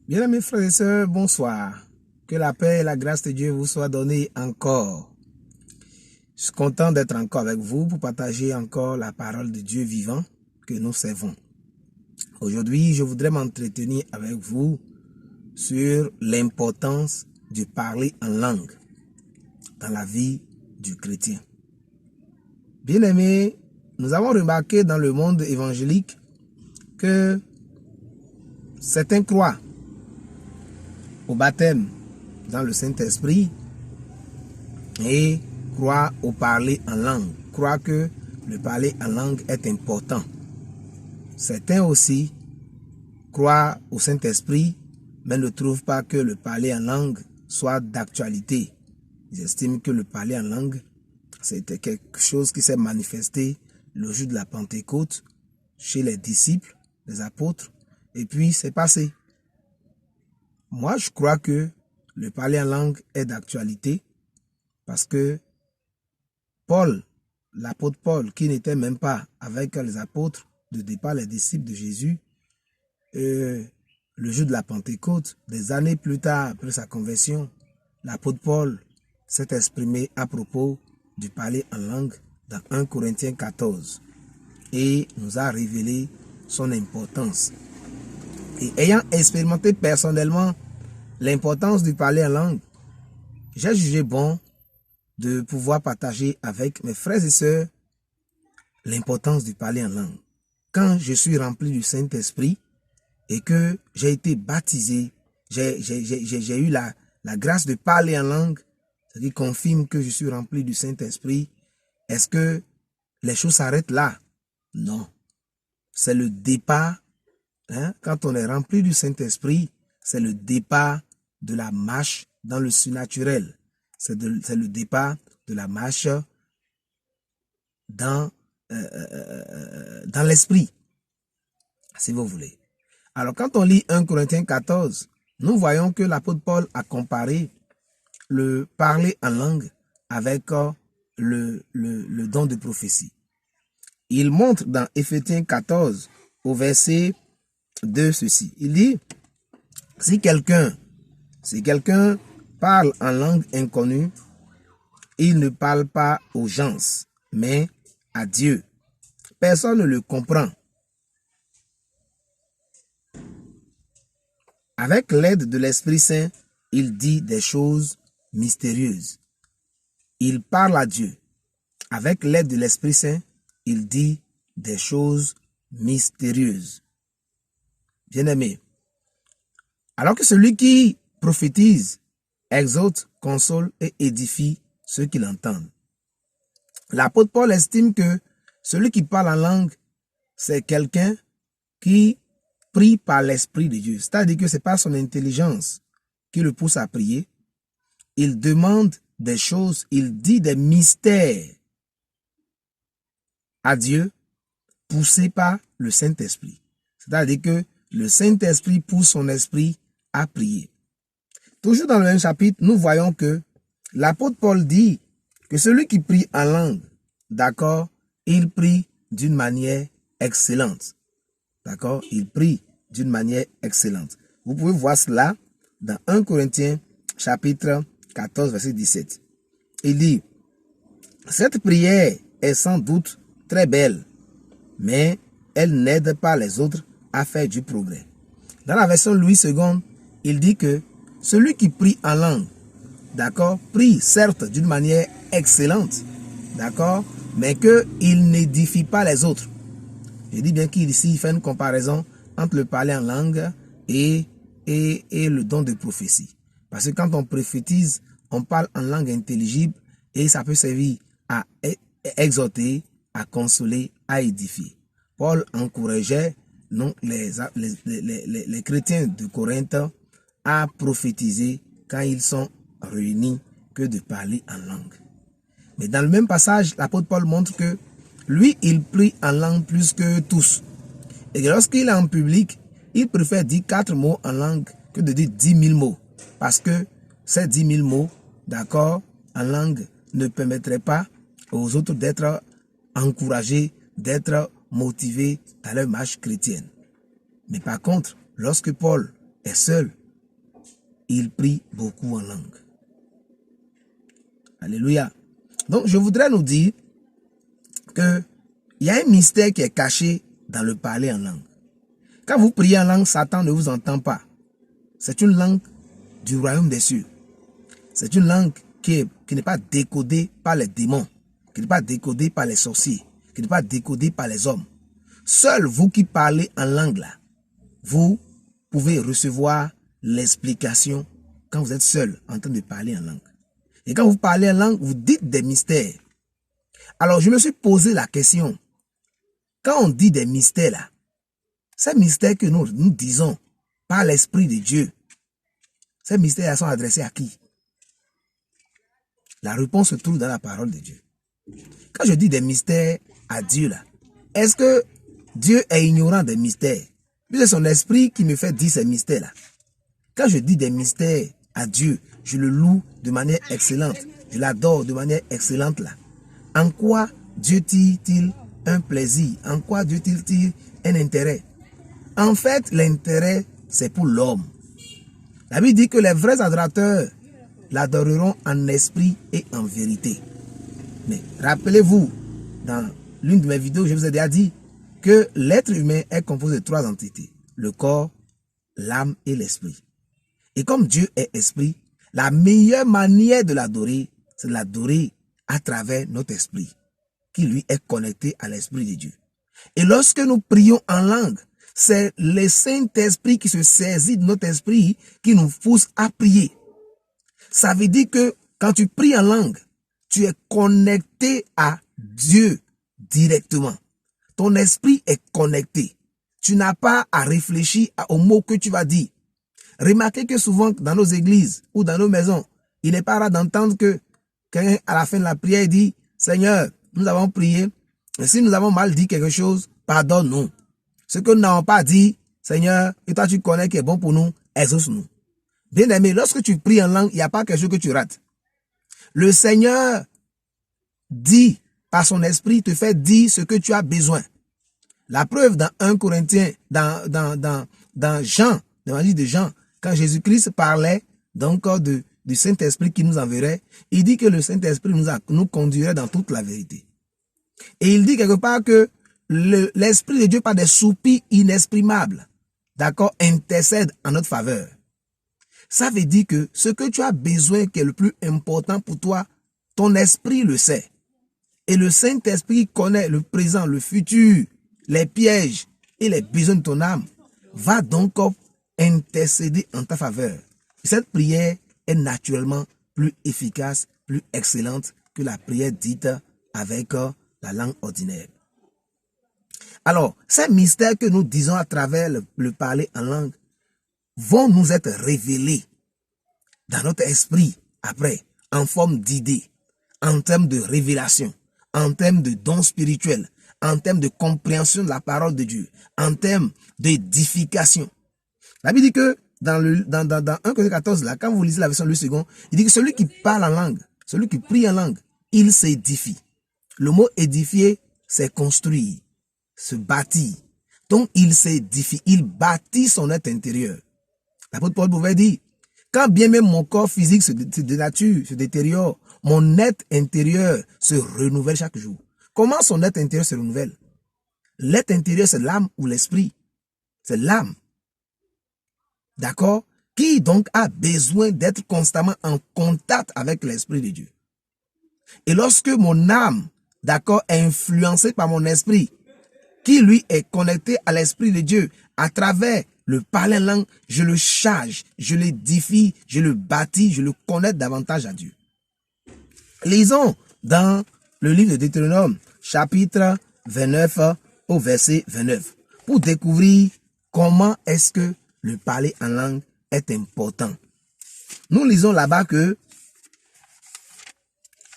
Bien-aimés frères et sœurs, bonsoir. Que la paix et la grâce de Dieu vous soient données encore. Je suis content d'être encore avec vous pour partager encore la parole de Dieu vivant que nous servons. Aujourd'hui, je voudrais m'entretenir avec vous sur l'importance de parler en langue dans la vie du chrétien. Bien-aimés, nous avons remarqué dans le monde évangélique que certains croient au baptême dans le Saint-Esprit et croient au parler en langue, croient que le parler en langue est important. Certains aussi croient au Saint-Esprit, mais ne trouvent pas que le parler en langue soit d'actualité. Ils estiment que le parler en langue, c'était quelque chose qui s'est manifesté le jour de la Pentecôte chez les disciples, les apôtres, et puis c'est passé. Moi, je crois que le parler en langue est d'actualité parce que Paul, l'apôtre Paul, qui n'était même pas avec les apôtres de départ, les disciples de Jésus, le jour de la Pentecôte, des années plus tard, après sa conversion, l'apôtre Paul s'est exprimé à propos du parler en langue dans 1 Corinthiens 14 et nous a révélé son importance. Et ayant expérimenté personnellement l'importance du parler en langue, j'ai jugé bon de pouvoir partager avec mes frères et sœurs l'importance du parler en langue. Quand je suis rempli du Saint-Esprit et que j'ai été baptisé, j'ai eu la grâce de parler en langue, ce qui confirme que je suis rempli du Saint-Esprit, est-ce que les choses s'arrêtent là? Non. C'est le départ. Quand on est rempli du Saint-Esprit, c'est le départ de la marche dans le surnaturel. C'est le départ de la marche dans l'esprit, si vous voulez. Alors, quand on lit 1 Corinthiens 14, nous voyons que l'apôtre Paul a comparé le parler en langue avec le don de prophétie. Il montre dans Éphésiens 14, au verset 2, ceci. Il dit, si quelqu'un parle en langue inconnue, il ne parle pas aux gens, mais à Dieu. Personne ne le comprend. Avec l'aide de l'Esprit Saint, il dit des choses mystérieuses. Il parle à Dieu. Avec l'aide de l'Esprit Saint, il dit des choses mystérieuses. Bien-aimé, alors que celui qui prophétise exhorte, console et édifie ceux qui l'entendent. L'apôtre Paul estime que celui qui parle en langue, c'est quelqu'un qui prie par l'Esprit de Dieu. C'est-à-dire que ce n'est pas son intelligence qui le pousse à prier. Il demande des choses, il dit des mystères à Dieu, poussé par le Saint-Esprit. C'est-à-dire que le Saint-Esprit pousse son esprit à prier. Toujours dans le même chapitre, nous voyons que l'apôtre Paul dit que celui qui prie en langue, d'accord, il prie d'une manière excellente. D'accord, il prie d'une manière excellente. Vous pouvez voir cela dans 1 Corinthiens chapitre 14, verset 17. Il dit, cette prière est sans doute très belle, mais elle n'aide pas les autres à faire du progrès. Dans la version Louis II, il dit que celui qui prie en langue, d'accord, prie certes d'une manière excellente, d'accord, mais qu'il n'édifie pas les autres. Je dis bien qu'ici, il fait une comparaison entre le parler en langue et le don de prophétie. Parce que quand on prophétise, on parle en langue intelligible et ça peut servir à exhorter, à consoler, à édifier. Paul encourageait non, les chrétiens de Corinthe à prophétiser quand ils sont réunis que de parler en langue. Mais dans le même passage, l'apôtre Paul montre que lui, il prie en langue plus que tous. Et lorsqu'il est en public, il préfère dire 4 mots en langue que de dire 10 000 mots. Parce que ces 10 000 mots, d'accord, en langue, ne permettraient pas aux autres d'être encouragés, d'être motivés dans leur marche chrétienne. Mais par contre, lorsque Paul est seul, il prie beaucoup en langue. Alléluia. Donc, je voudrais nous dire qu'il y a un mystère qui est caché dans le parler en langue. Quand vous priez en langue, Satan ne vous entend pas. C'est une langue du royaume des cieux. C'est une langue qui n'est pas décodée par les démons, qui n'est pas décodée par les sorciers, qui n'est pas décodée par les hommes. Seul vous qui parlez en langue là, vous pouvez recevoir l'explication quand vous êtes seul en train de parler en langue. Et quand vous parlez en langue, vous dites des mystères. Alors je me suis posé la question, quand on dit des mystères là, ces mystères que nous disons par l'Esprit de Dieu, ces mystères sont adressés à qui? La réponse se trouve dans la parole de Dieu. Quand je dis des mystères à Dieu là, est-ce que Dieu est ignorant des mystères? C'est son esprit qui me fait dire ces mystères là. Quand je dis des mystères à Dieu, je le loue de manière excellente. Je l'adore de manière excellente là. En quoi Dieu tire-t-il un plaisir? En quoi Dieu tire-t-il un intérêt? En fait, l'intérêt, c'est pour l'homme. La Bible dit que les vrais adorateurs l'adoreront en esprit et en vérité. Mais rappelez-vous, dans l'une de mes vidéos, je vous ai déjà dit que l'être humain est composé de 3 entités. Le corps, l'âme et l'esprit. Et comme Dieu est esprit, la meilleure manière de l'adorer, c'est de l'adorer à travers notre esprit, qui lui est connecté à l'esprit de Dieu. Et lorsque nous prions en langue, c'est le Saint-Esprit qui se saisit de notre esprit, qui nous pousse à prier. Ça veut dire que quand tu pries en langue, tu es connecté à Dieu directement. Ton esprit est connecté. Tu n'as pas à réfléchir aux mots que tu vas dire. Remarquez que souvent dans nos églises ou dans nos maisons, il n'est pas rare d'entendre que quelqu'un à la fin de la prière dit « Seigneur, nous avons prié, et si nous avons mal dit quelque chose, pardonne-nous. Ce que nous n'avons pas dit, Seigneur, et toi tu connais qui est bon pour nous, exauce-nous. » Bien aimé, lorsque tu pries en langue, il n'y a pas quelque chose que tu rates. Le Seigneur dit par son esprit, te fait dire ce que tu as besoin. La preuve dans 1 Corinthiens, dans Jean, l'évangile de Jean, quand Jésus-Christ parlait donc du Saint-Esprit qui nous enverrait, il dit que le Saint-Esprit nous conduirait dans toute la vérité. Et il dit quelque part que l'Esprit de Dieu par des soupirs inexprimables, d'accord, intercède en notre faveur. Ça veut dire que ce que tu as besoin qui est le plus important pour toi, ton esprit le sait. Et le Saint-Esprit connaît le présent, le futur, les pièges et les besoins de ton âme, va donc intercéder en ta faveur. Cette prière est naturellement plus efficace, plus excellente que la prière dite avec la langue ordinaire. Alors, ces mystères que nous disons à travers le parler en langue vont nous être révélés dans notre esprit après, en forme d'idées, en termes de révélation, en termes de dons spirituels, en termes de compréhension de la parole de Dieu, en termes d'édification. La Bible dit que dans 1 Corinthiens 14, là, quand vous lisez la version Louis II, il dit que celui qui parle en langue, celui qui prie en langue, il s'édifie. Le mot édifier, c'est construire, se bâtir. Donc il s'édifie, il bâtit son être intérieur. L'apôtre Paul pouvait dire, quand bien même mon corps physique se détériore, mon être intérieur se renouvelle chaque jour. Comment son être intérieur se renouvelle? L'être intérieur, c'est l'âme ou l'esprit. C'est l'âme. D'accord? Qui donc a besoin d'être constamment en contact avec l'esprit de Dieu. Et lorsque mon âme, d'accord, est influencée par mon esprit, qui lui est connecté à l'esprit de Dieu, à travers le parler en langue, je le charge, je l'édifie, je le bâtis, je le connecte davantage à Dieu. Lisons dans le livre de Deutéronome, chapitre 29 au verset 29, pour découvrir comment est-ce que le parler en langue est important. Nous lisons là-bas que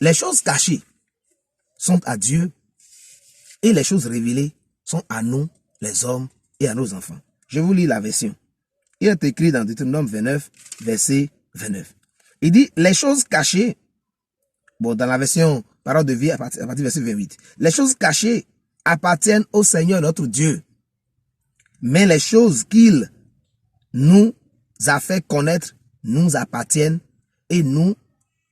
les choses cachées sont à Dieu et les choses révélées sont à nous, les hommes, et à nos enfants. Je vous lis la version. Il est écrit dans Deutéronome 29, verset 29. Il dit, les choses cachées, bon, dans la version parole de vie, à partir du verset 28, les choses cachées appartiennent au Seigneur notre Dieu, mais les choses qu'il nous a fait connaître nous appartiennent et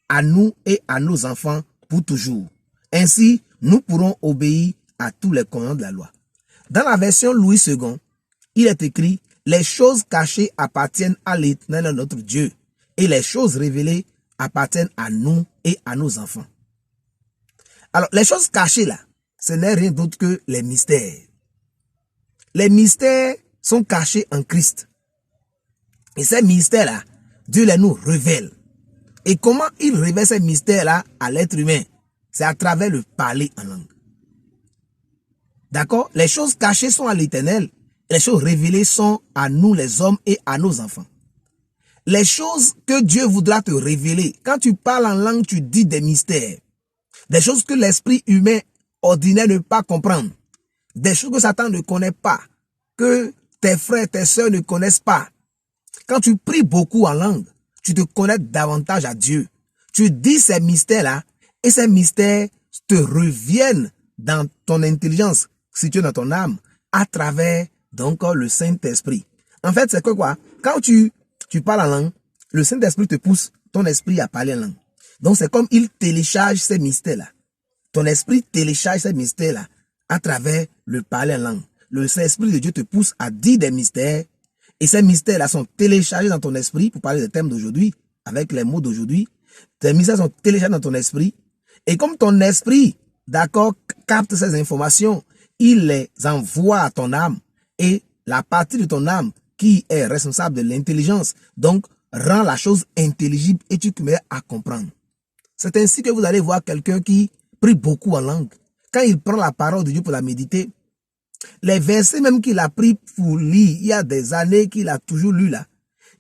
à nous et à nos enfants pour toujours. Ainsi, nous pourrons obéir à tous les commandements de la loi. Dans la version Louis II, il est écrit « Les choses cachées appartiennent à l'Éternel notre Dieu, et les choses révélées appartiennent à nous et à nos enfants. » Alors, les choses cachées là, ce n'est rien d'autre que les mystères. Les mystères sont cachés en Christ. Et ces mystères-là, Dieu les nous révèle. Et comment il révèle ces mystères-là à l'être humain? C'est à travers le parler en langue. D'accord? Les choses cachées sont à l'Éternel. Les choses révélées sont à nous les hommes et à nos enfants. Les choses que Dieu voudra te révéler, quand tu parles en langue, tu dis des mystères. Des choses que l'esprit humain ordinaire ne peut pas comprendre. Des choses que Satan ne connaît pas. Que tes frères, tes sœurs ne connaissent pas. Quand tu pries beaucoup en langue, tu te connectes davantage à Dieu. Tu dis ces mystères-là et ces mystères te reviennent dans ton intelligence, située dans ton âme, à travers donc le Saint-Esprit. En fait, c'est que quoi? Quand tu parles en langue, le Saint-Esprit te pousse ton esprit à parler en langue. Donc, c'est comme il télécharge ces mystères-là. Ton esprit télécharge ces mystères-là à travers le parler en langue. Le Saint-Esprit de Dieu te pousse à dire des mystères et ces mystères-là sont téléchargés dans ton esprit pour parler des thèmes d'aujourd'hui, avec les mots d'aujourd'hui. Tes mystères sont téléchargés dans ton esprit et comme ton esprit, d'accord, capte ces informations, il les envoie à ton âme et la partie de ton âme qui est responsable de l'intelligence, donc, rend la chose intelligible et tu te mets à comprendre. C'est ainsi que vous allez voir quelqu'un qui prie beaucoup en langue. Quand il prend la parole de Dieu pour la méditer, les versets même qu'il a pris pour lire, il y a des années qu'il a toujours lu là,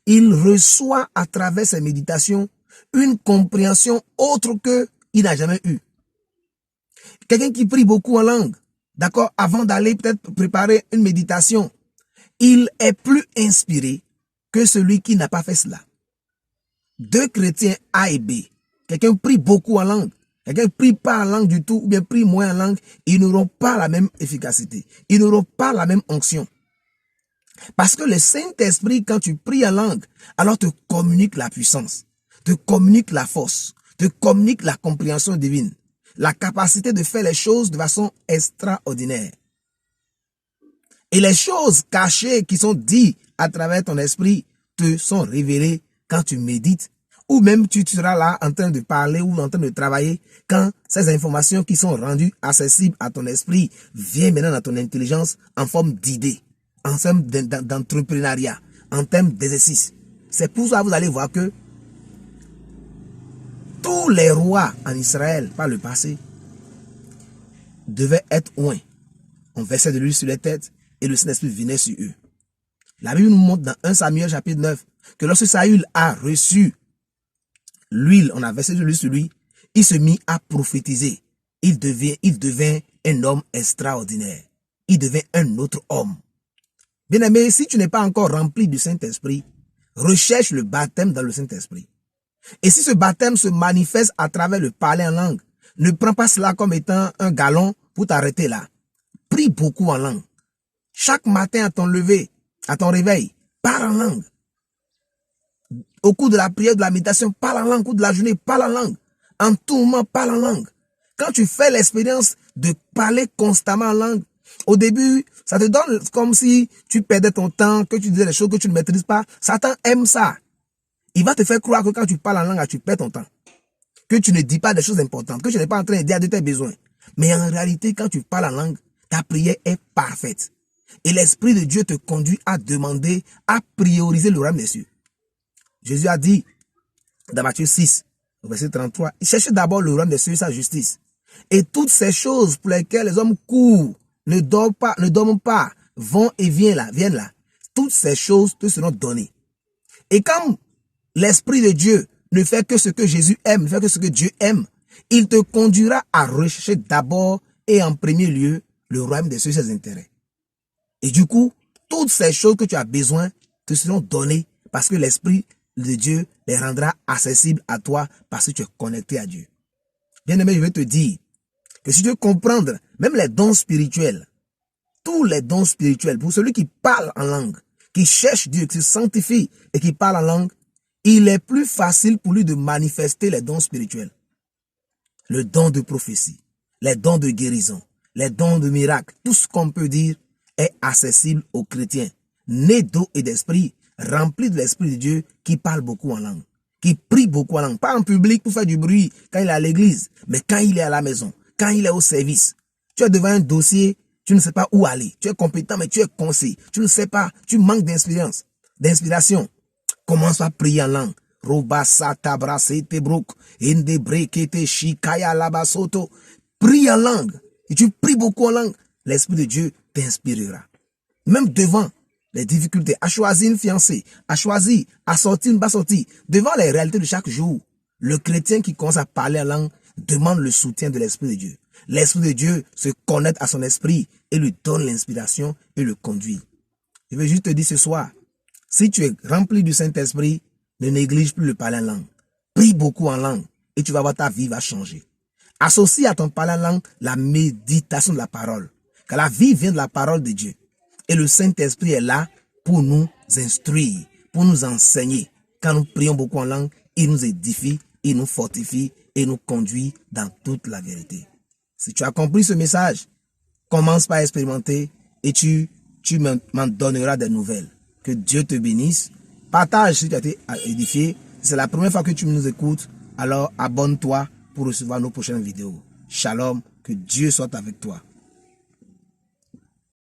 il reçoit à travers ses méditations une compréhension autre que il n'a jamais eue. Quelqu'un qui prie beaucoup en langue, d'accord, avant d'aller peut-être préparer une méditation, il est plus inspiré que celui qui n'a pas fait cela. Deux chrétiens A et B, quelqu'un prie beaucoup en langue, quelqu'un prie pas en langue du tout, ou bien prie moins en langue, ils n'auront pas la même efficacité. Ils n'auront pas la même onction. Parce que le Saint-Esprit, quand tu pries en langue, alors te communique la puissance, te communique la force, te communique la compréhension divine, la capacité de faire les choses de façon extraordinaire. Et les choses cachées qui sont dites à travers ton esprit te sont révélées quand tu médites, ou même tu seras là en train de parler ou en train de travailler, quand ces informations qui sont rendues accessibles à ton esprit viennent maintenant dans ton intelligence en forme d'idées, en termes d'entrepreneuriat, en termes d'exercice. C'est pour ça que vous allez voir que tous les rois en Israël par le passé devaient être oints. On versait de l'huile sur les têtes et le Saint-Esprit venait sur eux. La Bible nous montre dans 1 Samuel chapitre 9 que lorsque Saül a reçu l'huile, on a versé de l'huile sur lui, il se mit à prophétiser. Il devint un homme extraordinaire. Il devint un autre homme. Bien-aimé, si tu n'es pas encore rempli du Saint-Esprit, recherche le baptême dans le Saint-Esprit. Et si ce baptême se manifeste à travers le parler en langue, ne prends pas cela comme étant un galon pour t'arrêter là. Prie beaucoup en langue. Chaque matin à ton lever, à ton réveil, parle en langue. Au cours de la prière, de la méditation, parle en langue. Au cours de la journée, parle en langue. En tout moment, parle en langue. Quand tu fais l'expérience de parler constamment en langue, au début, ça te donne comme si tu perdais ton temps, que tu disais des choses que tu ne maîtrises pas. Satan aime ça. Il va te faire croire que quand tu parles en langue, tu perds ton temps. Que tu ne dis pas des choses importantes, que tu n'es pas en train de dire de tes besoins. Mais en réalité, quand tu parles en langue, ta prière est parfaite. Et l'Esprit de Dieu te conduit à demander, à prioriser le royaume des cieux. Jésus a dit, dans Matthieu 6, verset 33, cherchez d'abord le royaume des cieux et sa justice. Et toutes ces choses pour lesquelles les hommes courent, ne dorment pas, vont et viennent là. Toutes ces choses te seront données. Et comme l'Esprit de Dieu ne fait que ce que Jésus aime, ne fait que ce que Dieu aime, il te conduira à rechercher d'abord et en premier lieu le royaume des cieux et ses intérêts. Et du coup, toutes ces choses que tu as besoin te seront données parce que l'Esprit de Dieu les rendra accessibles à toi parce que tu es connecté à Dieu. Bien-aimé, je vais te dire que si tu veux comprendre même les dons spirituels, tous les dons spirituels, pour celui qui parle en langue, qui cherche Dieu, qui se sanctifie et qui parle en langue, il est plus facile pour lui de manifester les dons spirituels. Le don de prophétie, les dons de guérison, les dons de miracle, tout ce qu'on peut dire est accessible aux chrétiens, nés d'eau et d'esprit, remplis de l'esprit de Dieu, qui parle beaucoup en langue, qui prie beaucoup en langue, pas en public pour faire du bruit quand il est à l'église, mais quand il est à la maison, quand il est au service. Tu es devant un dossier, tu ne sais pas où aller, tu es compétent mais tu es conseillé, tu ne sais pas, tu manques d'inspiration. Commence à prier en langue. Robasata brasete brook, inde brekete shikaya labasoto. Prie en langue. Et tu pries beaucoup en langue. L'Esprit de Dieu t'inspirera. Même devant les difficultés, à choisir une fiancée, à choisir, à sortir, ne pas sortir, devant les réalités de chaque jour, le chrétien qui commence à parler en langue demande le soutien de l'Esprit de Dieu. L'Esprit de Dieu se connecte à son esprit et lui donne l'inspiration et le conduit. Je veux juste te dire ce soir, si tu es rempli du Saint-Esprit, ne néglige plus le parler en langue. Prie beaucoup en langue et tu vas voir ta vie va changer. Associe à ton parler en langue la méditation de la parole. Car la vie vient de la parole de Dieu. Et le Saint-Esprit est là pour nous instruire, pour nous enseigner. Quand nous prions beaucoup en langue, il nous édifie, il nous fortifie et nous conduit dans toute la vérité. Si tu as compris ce message, commence par expérimenter et tu m'en donneras des nouvelles. Que Dieu te bénisse. Partage si tu as été édifié. Si c'est la première fois que tu nous écoutes, alors abonne-toi pour recevoir nos prochaines vidéos. Shalom, que Dieu soit avec toi.